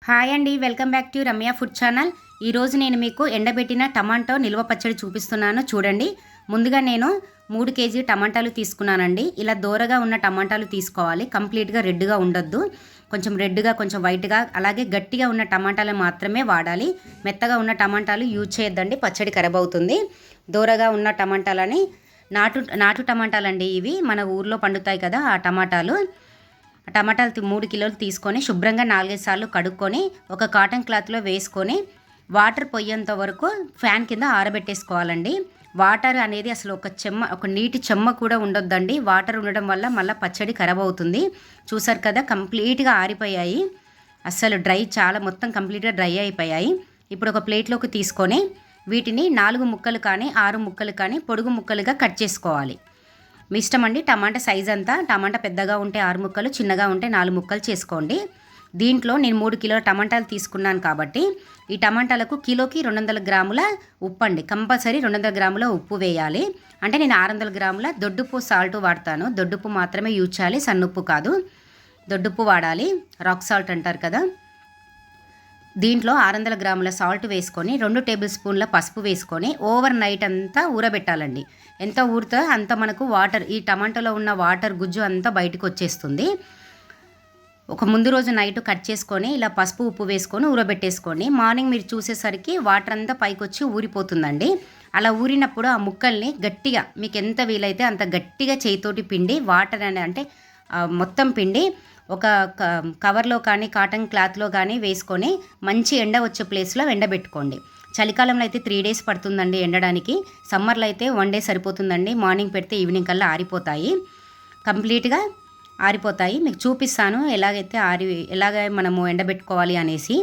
Hi అండి, welcome back to Ramya food channel. ఈరోజు నేను మీకు ఎండబెట్టిన టమాటో నిల్వ పచ్చడి చూపిస్తున్నాను. చూడండి, ముందుగా నేను 3 కేజీ టమాటాలు తీసుకున్నానండి. ఇలా దూరగా ఉన్న టమాటాలు తీసుకోవాలి. కంప్లీట్గా రెడ్గా ఉండొద్దు. కొంచెం రెడ్గా, కొంచెం వైట్గా, అలాగే గట్టిగా ఉన్న టమాటాలు మాత్రమే వాడాలి. మెత్తగా ఉన్న టమాటాలు యూజ్ చేయొద్దండి, పచ్చడి ఖరాబ్ అవుతుంది. దూరగా ఉన్న టమాటాలని నాటు టమాటాలండి ఇవి. మన ఊర్లో పండుతాయి కదా ఆ టమాటాలు. టమాటాలు 3 కిలోలు తీసుకొని శుభ్రంగా 4-5 సార్లు కడుక్కొని ఒక కాటన్ క్లాత్లో వేసుకొని వాటర్ పొయ్యేంత వరకు ఫ్యాన్ కింద ఆరబెట్టేసుకోవాలండి. వాటర్ అనేది అసలు ఒక నీటి చెమ్మ కూడా ఉండొద్దండి. వాటర్ ఉండడం వల్ల మళ్ళీ పచ్చడి ఖరాబ్ అవుతుంది. చూసారు కదా, కంప్లీట్గా ఆరిపోయాయి. అస్సలు చాలా మొత్తం కంప్లీట్గా డ్రై అయిపోయాయి. ఇప్పుడు ఒక ప్లేట్లోకి తీసుకొని వీటిని 4 ముక్కలు కానీ 6 ముక్కలు కానీ పొడుగు ముక్కలుగా కట్ చేసుకోవాలి. మీ ఇష్టం అండి. టమాటా సైజ్ అంతా, టమాటా పెద్దగా ఉంటే 6 ముక్కలు, చిన్నగా ఉంటే 4 ముక్కలు చేసుకోండి. దీంట్లో నేను 3 కిలోల టమాటాలు తీసుకున్నాను కాబట్టి ఈ టమాటాలకు కిలోకి 200 గ్రాముల ఉప్పు అండి. కంపల్సరీ 200 గ్రాముల ఉప్పు వేయాలి. అంటే నేను 600 గ్రాముల దొడ్డుప్పు సాల్ట్ వాడతాను. దొడ్డుప్పు మాత్రమే యూజ్ చేయాలి, సన్నుప్పు కాదు. దొడ్డుప్పు వాడాలి, రాక్ సాల్ట్ అంటారు కదా. దీంట్లో 600 గ్రాముల సాల్ట్ వేసుకొని 2 టేబుల్ స్పూన్ల పసుపు వేసుకొని ఓవర్ నైట్ అంతా ఊరబెట్టాలండి. ఎంత ఊరితే అంత మనకు వాటర్, ఈ టమాటాలో ఉన్న వాటర్ గుజ్జు అంతా బయటకు వచ్చేస్తుంది. ఒక ముందు రోజు నైట్ కట్ చేసుకొని ఇలా పసుపు ఉప్పు వేసుకొని ఊరబెట్టేసుకోండి. మార్నింగ్ మీరు చూసేసరికి వాటర్ అంతా పైకి వచ్చి ఊరిపోతుందండి. అలా ఊరినప్పుడు ఆ ముక్కల్ని గట్టిగా, మీకు ఎంత వీలైతే అంత గట్టిగా చేయితోటి పిండి వాటర్ అంటే మొత్తం పిండి ఒక కవర్లో కానీ కాటన్ క్లాత్లో కానీ వేసుకొని మంచి ఎండ వచ్చే ప్లేస్లో ఎండబెట్టుకోండి. చలికాలంలో అయితే 3 డేస్ పడుతుందండి ఎండడానికి. సమ్మర్లో అయితే 1 డే సరిపోతుందండి. మార్నింగ్ పెడితే ఈవినింగ్ కల్లా ఆరిపోతాయి, కంప్లీట్గా ఆరిపోతాయి. మీకు చూపిస్తాను ఎలాగ మనము ఎండబెట్టుకోవాలి అనేసి.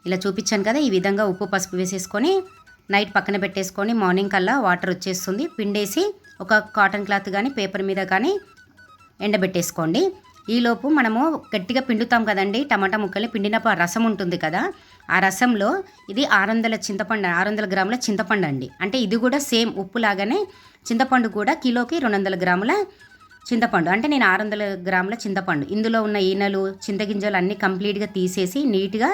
ఇలా చూపించాను కదా, ఈ విధంగా ఉప్పు పసుపు వేసేసుకొని నైట్ పక్కన పెట్టేసుకొని మార్నింగ్ కల్లా వాటర్ వచ్చేస్తుంది. పిండేసి ఒక కాటన్ క్లాత్ కానీ పేపర్ మీద కానీ ఎండబెట్టేసుకోండి. ఈలోపు మనము గట్టిగా పిండుతాం కదండి టమాటా ముక్కల్ని. పిండినప్పుడు ఆ రసం ఉంటుంది కదా, ఆ రసంలో ఇది 600 గ్రాముల చింతపండు అండి. అంటే ఇది కూడా సేమ్ ఉప్పు లాగానే చింతపండు కూడా కిలోకి 200 గ్రాముల చింతపండు. అంటే నేను 600 గ్రాముల చింతపండు. ఇందులో ఉన్న ఈనెలు, చింతగింజలు అన్నీ కంప్లీట్గా తీసేసి నీట్గా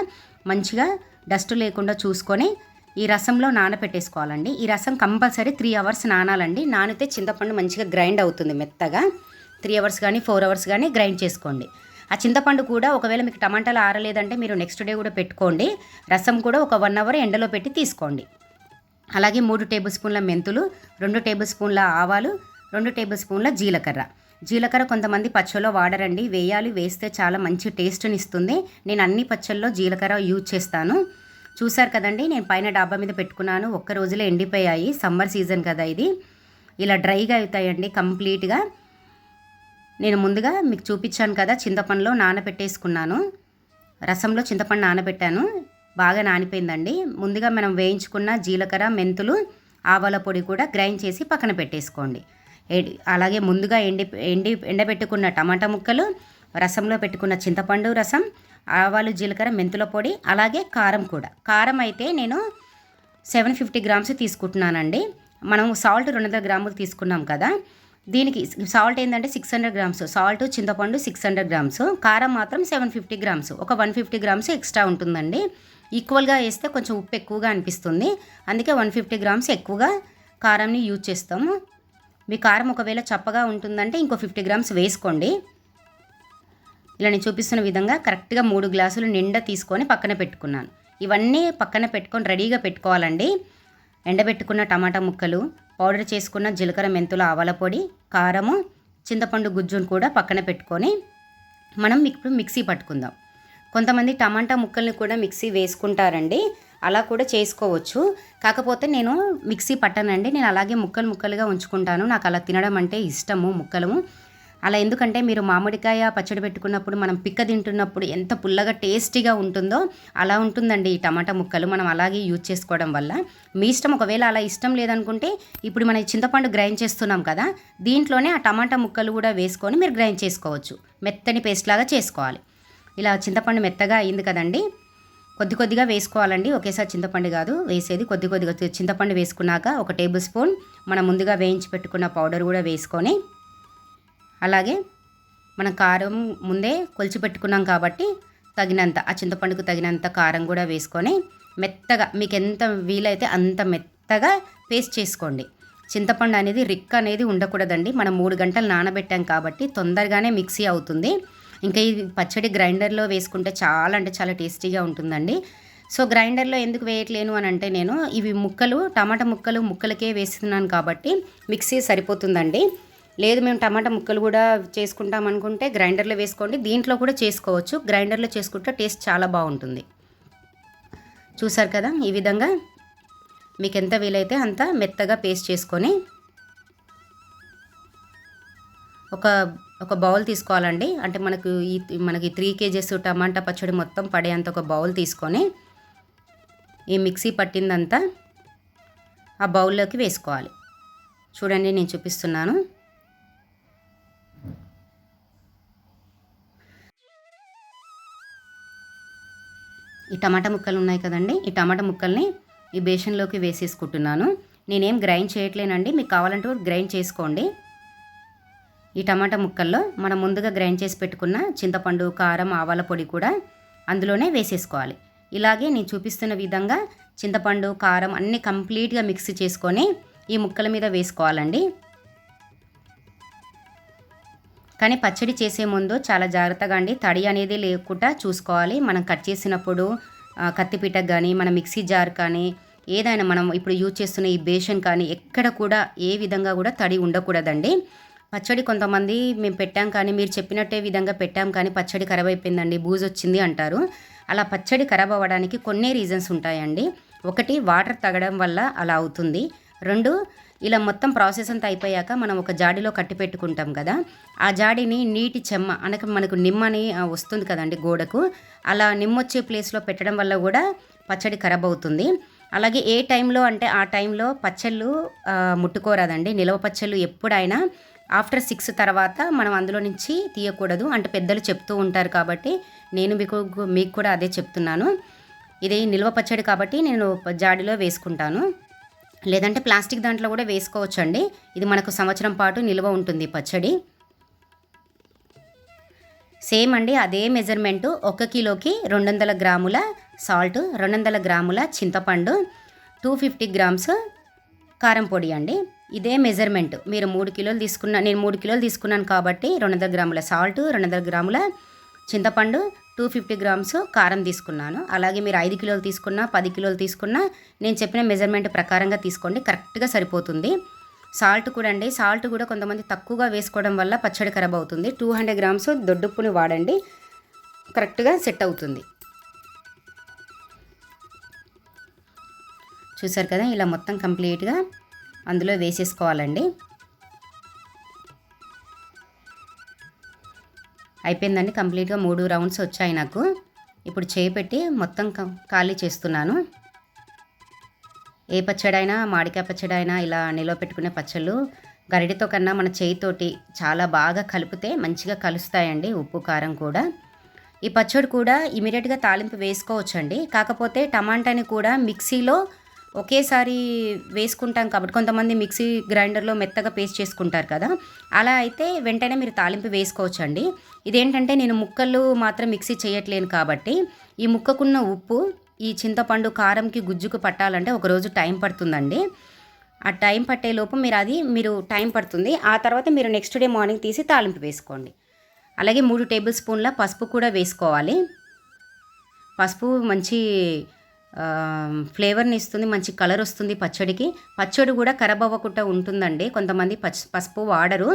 మంచిగా డస్ట్ లేకుండా చూసుకొని ఈ రసంలో నానబెట్టేసుకోవాలండి. ఈ రసం కంపల్సరీ 3 అవర్స్ నానాలండి. నానితే చింతపండు మంచిగా గ్రైండ్ అవుతుంది మెత్తగా. 3 అవర్స్ కానీ 4 అవర్స్ కానీ గ్రైండ్ చేసుకోండి. ఆ చింతపండు కూడా ఒకవేళ మీకు టమాటాలు ఆరలేదంటే మీరు నెక్స్ట్ డే కూడా పెట్టుకోండి. రసం కూడా ఒక 1 అవర్ ఎండలో పెట్టి తీసుకోండి. అలాగే 3 టేబుల్ స్పూన్ల మెంతులు, 2 టేబుల్ స్పూన్ల ఆవాలు, 2 టేబుల్ స్పూన్ల జీలకర్ర కొంతమంది పచ్చళ్ళలో వాడరండి. వేస్తే చాలా మంచి టేస్ట్ని ఇస్తుంది. నేను అన్ని పచ్చళ్ళలో జీలకర్ర యూజ్ చేస్తాను. చూసారు కదండి, నేను పైన డాబా మీద పెట్టుకున్నాను. ఒక్క రోజులో ఎండిపోయాయి. సమ్మర్ సీజన్ కదా ఇది. ఇలా డ్రైగా అవుతాయండి కంప్లీట్గా. నేను ముందుగా మీకు చూపించాను కదా, చింతపండులో నానబెట్టేసుకున్నాను. రసంలో చింతపండు నానబెట్టాను, బాగా నానిపోయిందండి. ముందుగా మనం వేయించుకున్న జీలకర్ర, మెంతులు, ఆవాల పొడి కూడా గ్రైండ్ చేసి పక్కన పెట్టేసుకోండి. అలాగే ముందుగా ఎండబెట్టుకున్న టమాటా ముక్కలు, రసంలో పెట్టుకున్న చింతపండు రసం, ఆవాలు, జీలకర్ర, మెంతుల పొడి, అలాగే కారం కూడా. కారం అయితే నేను 750 గ్రామ్స్ తీసుకుంటున్నానండి. మనం సాల్ట్ 200 గ్రాములు తీసుకున్నాం కదా, దీనికి సాల్ట్ ఏంటంటే 600 గ్రామ్స్ సాల్ట్, చింతపండు 600 గ్రామ్స్, కారం మాత్రం 750 గ్రామ్స్, ఒక 150 గ్రామ్స్ ఎక్స్ట్రా ఉంటుందండి. ఈక్వల్గా వేస్తే కొంచెం ఉప్పు ఎక్కువగా అనిపిస్తుంది, అందుకే 150 గ్రామ్స్ ఎక్కువగా కారంని యూజ్ చేస్తాము. మీ కారం ఒకవేళ చప్పగా ఉంటుందంటే ఇంకో 50 గ్రామ్స్ వేసుకోండి. ఇలా నేను చూపిస్తున్న విధంగా కరెక్ట్గా 3 గ్లాసులు నిండా తీసుకొని పక్కన పెట్టుకున్నాను. ఇవన్నీ పక్కన పెట్టుకొని రెడీగా పెట్టుకోవాలండి. ఎండబెట్టుకున్న టమాటా ముక్కలు, పౌడర్ చేసుకున్న జీలకర్ర, మెంతుల, ఆవాల పొడి, కారము, చింతపండు గుజ్జును కూడా పక్కన పెట్టుకొని మనం ఇప్పుడు మిక్సీ పట్టుకుందాం. కొంతమంది టమాటా ముక్కల్ని కూడా మిక్సీ వేసుకుంటారండి, అలా కూడా చేసుకోవచ్చు. కాకపోతే నేను మిక్సీ పట్టనండి, నేను అలాగే ముక్కలుగా ఉంచుకుంటాను. నాకు అలా తినడం అంటే ఇష్టము ముక్కలు. అలా ఎందుకంటే మీరు మామిడికాయ పచ్చడి పెట్టుకున్నప్పుడు మనం పిక్క తింటున్నప్పుడు ఎంత పుల్లగా టేస్టీగా ఉంటుందో అలా ఉంటుందండి ఈ టమాటా ముక్కలు, మనం అలాగే యూజ్ చేసుకోవడం వల్ల. మీ ఇష్టం. ఒకవేళ అలా ఇష్టం లేదనుకుంటే ఇప్పుడు మనం చింతపండు గ్రైండ్ చేస్తున్నాం కదా, దీంట్లోనే ఆ టమాటా ముక్కలు కూడా వేసుకొని మీరు గ్రైండ్ చేసుకోవచ్చు. మెత్తని పేస్ట్ లాగా చేసుకోవాలి. ఇలా చింతపండు మెత్తగా అయింది కదండి, కొద్దిగా వేసుకోవాలండి. ఒకేసారి చింతపండు కాదు వేసేది, కొద్దిగా చింతపండు వేసుకున్నాక ఒక టేబుల్ స్పూన్ మనం ముందుగా వేయించి పెట్టుకున్న పౌడర్ కూడా వేసుకొని, అలాగే మనం కారం ముందే కొలిచి పెట్టుకున్నాం కాబట్టి తగినంత, ఆ చింతపండుకు తగినంత కారం కూడా వేసుకొని మెత్తగా, మీకు ఎంత వీలైతే అంత మెత్తగా పేస్ట్ చేసుకోండి. చింతపండు అనేది రిక్ అనేది ఉండకూడదండి. మనం 3 గంటలు నానబెట్టాం కాబట్టి తొందరగానే మిక్సీ అవుతుంది. ఇంకా ఈ పచ్చడి గ్రైండర్లో వేసుకుంటే చాలా అంటే చాలా టేస్టీగా ఉంటుందండి. సో గ్రైండర్లో ఎందుకు వేయట్లేను అని అంటే, నేను ఇవి టమాటా ముక్కలు ముక్కలకే వేస్తున్నాను కాబట్టి మిక్సీ సరిపోతుందండి. లేదు మేము టమాటా ముక్కలు కూడా చేసుకుంటాం అనుకుంటే గ్రైండర్లో వేసుకోండి. దీంట్లో కూడా చేసుకోవచ్చు. గ్రైండర్లో చేసుకుంటే టేస్ట్ చాలా బాగుంటుంది. చూసారు కదా, ఈ విధంగా మీకు ఎంత వీలైతే అంత మెత్తగా పేస్ట్ చేసుకొని ఒక బౌల్ తీసుకోవాలండి. అంటే మనకి 3 కేజెస్ టమాటా పచ్చడి మొత్తం పడేంత ఒక బౌల్ తీసుకొని ఈ మిక్సీ పట్టిందంతా ఆ బౌల్లోకి వేసుకోవాలి. చూడండి నేను చూపిస్తున్నాను. ఈ టమాటా ముక్కలు ఉన్నాయి కదండి, ఈ టమాటా ముక్కల్ని ఈ బేషన్లోకి వేసేసుకుంటున్నాను. నేనేం గ్రైండ్ చేయట్లేనండి, మీకు కావాలంటే గ్రైండ్ చేసుకోండి. ఈ టమాటా ముక్కల్లో మనం ముందుగా గ్రైండ్ చేసి పెట్టుకున్న చింతపండు, కారం, ఆవాల పొడి కూడా అందులోనే వేసేసుకోవాలి. ఇలాగే నేను చూపిస్తున్న విధంగా చింతపండు, కారం అన్నీ కంప్లీట్గా మిక్స్ చేసుకొని ఈ ముక్కల మీద వేసుకోవాలండి. కానీ పచ్చడి చేసే ముందు చాలా జాగ్రత్తగా అండి, తడి అనేది లేకుండా చూసుకోవాలి. మనం కట్ చేసినప్పుడు కత్తిపీటకు కానీ, మన మిక్సీ జార్ కానీ, ఏదైనా మనం ఇప్పుడు యూజ్ చేస్తున్న ఈ బేషన్ కానీ ఎక్కడ కూడా ఏ విధంగా కూడా తడి ఉండకూడదండి. పచ్చడి కొంతమంది మేము పెట్టాం కానీ, మీరు చెప్పినట్టే విధంగా పెట్టాం కానీ పచ్చడి ఖరాబ్ అయిపోయిందండి, బూజు వచ్చింది అంటారు. అలా పచ్చడి ఖరాబ్ అవ్వడానికి కొన్ని రీజన్స్ ఉంటాయండి. 1, వాటర్ తగ్గడం వల్ల అలా అవుతుంది. 2, ఇలా మొత్తం ప్రాసెస్ అంతా అయిపోయాక మనం ఒక జాడీలో కట్టి పెట్టుకుంటాం కదా, ఆ జాడీని నీటి చెమ్మ మనకు నిమ్మని వస్తుంది కదండి గోడకు, అలా నిమ్మొచ్చే ప్లేస్లో పెట్టడం వల్ల కూడా పచ్చడి ఖరాబ్ అవుతుంది. అలాగే ఏ టైంలో అంటే ఆ టైంలో పచ్చళ్ళు ముట్టుకోరాదండి. నిలవ పచ్చళ్ళు ఎప్పుడైనా ఆఫ్టర్ 6 తర్వాత మనం అందులో నుంచి తీయకూడదు అంటే పెద్దలు చెప్తూ ఉంటారు. కాబట్టి నేను మీకు కూడా అదే చెప్తున్నాను. ఇది నిల్వ పచ్చడి కాబట్టి నేను జాడీలో వేసుకుంటాను. లేదంటే ప్లాస్టిక్ దాంట్లో కూడా వేసుకోవచ్చండి. ఇది మనకు సంవత్సరం పాటు నిల్వ ఉంటుంది పచ్చడి. సేమ్ అండి, అదే మెజర్మెంటు. 1 కిలోకి 200 గ్రాముల సాల్ట్, 200 గ్రాముల చింతపండు, 250 గ్రామ్స్ కారం పొడి అండి. ఇదే మెజర్మెంట్. మీరు 3 కిలోలు నేను 3 కిలోలు తీసుకున్నాను కాబట్టి 200 గ్రాముల సాల్ట్, 200 గ్రాముల చింతపండు, 250 గ్రామ్స్ కారం తీసుకున్నాను. అలాగే మీరు 5 కిలోలు తీసుకున్నా 10 కిలోలు తీసుకున్నా నేను చెప్పిన మెజర్మెంట్ ప్రకారంగా తీసుకోండి, కరెక్ట్గా సరిపోతుంది. సాల్ట్ కూడా అండి, సాల్ట్ కూడా కొంతమంది తక్కువగా వేసుకోవడం వల్ల పచ్చడి ఖరాబ్ అవుతుంది. 200 గ్రామ్స్ దొడ్డుప్పుని వాడండి, కరెక్ట్గా సెట్ అవుతుంది. చూసారు కదా, ఇలా మొత్తం కంప్లీట్గా అందులో వేసేసుకోవాలండి. అయిపోయిందండి, కంప్లీట్గా 3 రౌండ్స్ వచ్చాయి నాకు. ఇప్పుడు చేయి పెట్టి మొత్తం ఖాళీ చేస్తున్నాను. ఏ పచ్చడైనా, మామిడికాయ పచ్చడైనా ఇలా నిల్వ పెట్టుకునే పచ్చళ్ళు గరిటెతో కన్నా మన చేయితోటి చాలా బాగా కలిపితే మంచిగా కలుస్తాయండి, ఉప్పు కారం కూడా. ఈ పచ్చడి కూడా ఇమీడియట్గా తాలింపు వేసుకోవచ్చండి. కాకపోతే టమాటాని కూడా మిక్సీలో ఒకేసారి వేసుకుంటాం కాబట్టి కొంతమంది మిక్సీ గ్రైండర్లో మెత్తగా పేస్ట్ చేసుకుంటారు కదా, అలా అయితే వెంటనే మీరు తాలింపు వేసుకోవచ్చండి. ఇదేంటంటే నేను ముక్కలు మాత్రం మిక్సీ చేయట్లేను కాబట్టి ఈ ముక్కకున్న ఉప్పు ఈ చింతపండు కారంకి గుజ్జుకు పట్టాలంటే ఒకరోజు టైం పడుతుందండి. ఆ టైం పట్టే లోపు మీరు టైం పడుతుంది. ఆ తర్వాత మీరు నెక్స్ట్ డే మార్నింగ్ తీసి తాలింపు వేసుకోండి. అలాగే 3 టేబుల్ స్పూన్ల పసుపు కూడా వేసుకోవాలి. పసుపు మంచి ఫ్లేవర్ని ఇస్తుంది, మంచి కలర్ వస్తుంది పచ్చడికి. పచ్చడి కూడా ఖరాబ్ అవ్వకుండా ఉంటుందండి. కొంతమంది పసుపు వాడరు,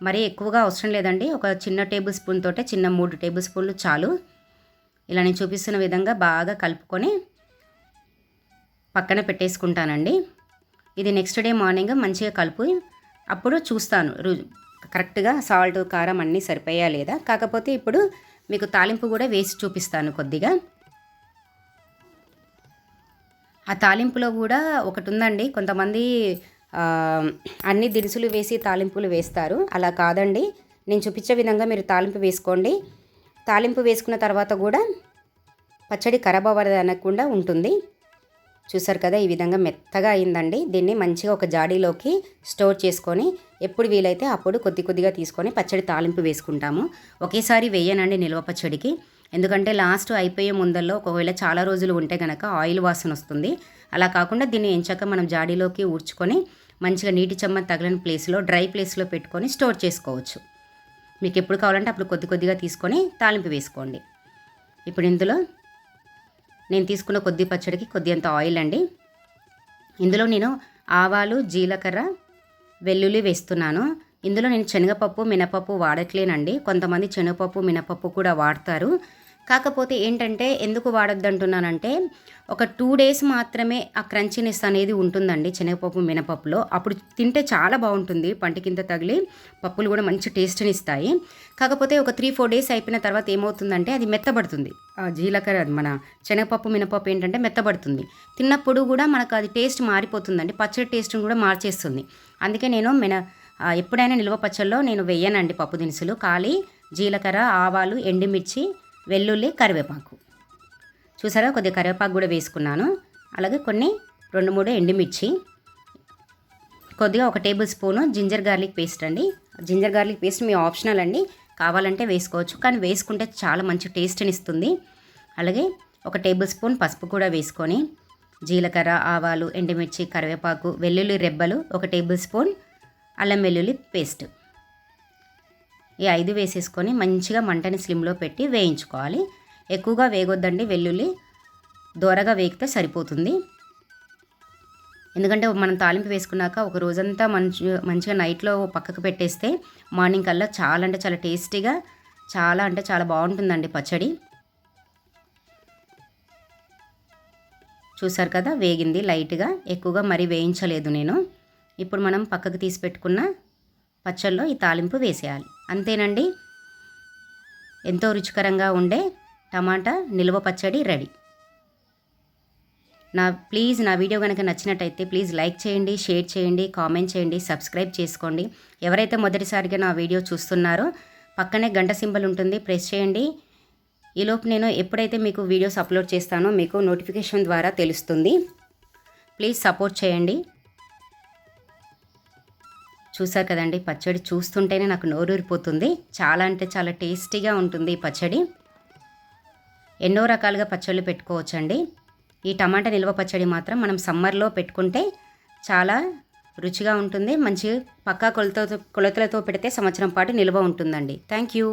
మరీ ఎక్కువగా అవసరం లేదండి. ఒక చిన్న టేబుల్ స్పూన్ తోటే, చిన్న 3 టేబుల్ స్పూన్లు చాలు. ఇలా నేను చూపిస్తున్న విధంగా బాగా కలుపుకొని పక్కన పెట్టేసుకుంటానండి. ఇది నెక్స్ట్ డే మార్నింగ్ మంచిగా కలుపు, అప్పుడు చూస్తాను కరెక్ట్గా సాల్ట్, కారం అన్నీ సరిపోయా లేదా. కాకపోతే ఇప్పుడు మీకు తాలింపు కూడా వేసి చూపిస్తాను కొద్దిగా. ఆ తాలింపులో కూడా ఒకటి ఉందండి, కొంతమంది అన్ని దినుసులు వేసి తాలింపులు వేస్తారు. అలా కాదండి, నేను చూపించే విధంగా మీరు తాలింపు వేసుకోండి. తాలింపు వేసుకున్న తర్వాత కూడా పచ్చడి ఖరాబ్ అవ్వదనకుండా ఉంటుంది. చూసారు కదా, ఈ విధంగా మెత్తగా అయిందండి. దీన్ని మంచిగా ఒక జాడీలోకి స్టోర్ చేసుకొని ఎప్పుడు వీలైతే అప్పుడు కొద్దిగా తీసుకొని పచ్చడి తాలింపు వేసుకుంటాము. ఒకేసారి వేయనండి నిల్వ పచ్చడికి, ఎందుకంటే లాస్ట్ అయిపోయే ముందల్లో ఒకవేళ చాలా రోజులు ఉంటే కనుక ఆయిల్ వాసన వస్తుంది. అలా కాకుండా దీన్ని ఎంచక్క మనం జాడీలోకి ఊడ్చుకొని మంచిగా నీటి చెమ్మ తగిలిన ప్లేస్లో డ్రై ప్లేస్లో పెట్టుకొని స్టోర్ చేసుకోవచ్చు. మీకు ఎప్పుడు కావాలంటే అప్పుడు కొద్ది కొద్దిగా తీసుకొని తాలింపు వేసుకోండి. ఇప్పుడు ఇందులో నేను తీసుకున్న కొద్ది పచ్చడికి కొద్దింత ఆయిల్ అండి. ఇందులో నేను ఆవాలు, జీలకర్ర, వెల్లుల్లి వేస్తున్నాను. ఇందులో నేను శనగపప్పు, మినపప్పు వాడట్లేనండి. కొంతమంది శనగపప్పు, మినపప్పు కూడా వాడతారు. కాకపోతే ఏంటంటే ఎందుకు వాడొద్దంటున్నానంటే ఒక 2 days మాత్రమే ఆ క్రంచీనెస్ అనేది ఉంటుందండి శనగపప్పు, మినపప్పులో. అప్పుడు తింటే చాలా బాగుంటుంది. పంటి కింద తగిలి పప్పులు కూడా మంచి టేస్ట్ని ఇస్తాయి. కాకపోతే ఒక 3-4 days అయిపోయిన తర్వాత ఏమవుతుందంటే అది మెత్తబడుతుంది. ఆ జీలకర్ర మన శనగపప్పు, మినపప్పు ఏంటంటే మెత్తబడుతుంది. తిన్నప్పుడు కూడా మనకు అది టేస్ట్ మారిపోతుందండి. పచ్చడి టేస్ట్ని కూడా మార్చేస్తుంది. అందుకే నేను ఎప్పుడైనా నిల్వ పచ్చళ్ళలో నేను వేయనండి పప్పు దినుసులు. ఖాళీ జీలకర్ర, ఆవాలు, ఎండుమిర్చి, వెల్లుల్లి, కరివేపాకు. చూసారా, కొద్దిగా కరివేపాకు కూడా వేసుకున్నాను. అలాగే కొన్ని 2-3 ఎండుమిర్చి, కొద్దిగా 1 tablespoon ginger garlic paste అండి. జింజర్ గార్లిక్ పేస్ట్ మీ ఆప్షనల్ అండి, కావాలంటే వేసుకోవచ్చు, కానీ వేసుకుంటే చాలా మంచి టేస్ట్ని ఇస్తుంది. అలాగే 1 టేబుల్ స్పూన్ పసుపు కూడా వేసుకొని జీలకర్ర, ఆవాలు, ఎండుమిర్చి, కరివేపాకు, వెల్లుల్లి రెబ్బలు, 1 టేబుల్ స్పూన్ అల్లం వెల్లుల్లి పేస్ట్, ఈ 5 వేసేసుకొని మంచిగా మంటని స్లిమ్లో పెట్టి వేయించుకోవాలి. ఎక్కువగా వేగొద్దండి, వెల్లుల్లి దోరగా వేగితే సరిపోతుంది. ఎందుకంటే మనం తాలింపు వేసుకున్నాక ఒక రోజంతా మంచిగా నైట్లో పక్కకు పెట్టేస్తే మార్నింగ్ కల్లా చాలా అంటే చాలా టేస్టీగా, చాలా అంటే చాలా బాగుంటుందండి పచ్చడి. చూసారు కదా, వేగింది లైట్గా, ఎక్కువగా మరీ వేయించలేదు నేను. ఇప్పుడు మనం పక్కకు తీసి పెట్టుకున్న పచ్చళ్ళలో ఈ తాలింపు వేసేయాలి. అంతేనండి, ఎంతో రుచికరంగా ఉండే టమాటా నిల్వ పచ్చడి రెడీ. ప్లీజ్ నా వీడియో కనుక నచ్చినట్టయితే ప్లీజ్ లైక్ చేయండి, షేర్ చేయండి, కామెంట్ చేయండి, సబ్స్క్రైబ్ చేసుకోండి. ఎవరైతే మొదటిసారిగా నా వీడియో చూస్తున్నారో పక్కనే గంట సింబల్ ఉంటుంది, ప్రెస్ చేయండి. ఈలోపు నేను ఎప్పుడైతే మీకు వీడియోస్ అప్లోడ్ చేస్తానో మీకు నోటిఫికేషన్ ద్వారా తెలుస్తుంది. ప్లీజ్ సపోర్ట్ చేయండి. చూసారు కదండి, పచ్చడి చూస్తుంటేనే నాకు నోరూరిపోతుంది. చాలా అంటే చాలా టేస్టీగా ఉంటుంది ఈ పచ్చడి. ఎన్నో రకాలుగా పచ్చళ్ళు పెట్టుకోవచ్చండి. ఈ టమాటా నిల్వ పచ్చడి మాత్రం మనం సమ్మర్లో పెట్టుకుంటే చాలా రుచిగా ఉంటుంది. మంచి పక్కా కొలతలతో పెడితే సంవత్సరం పాటు నిల్వ ఉంటుందండి. Thank you.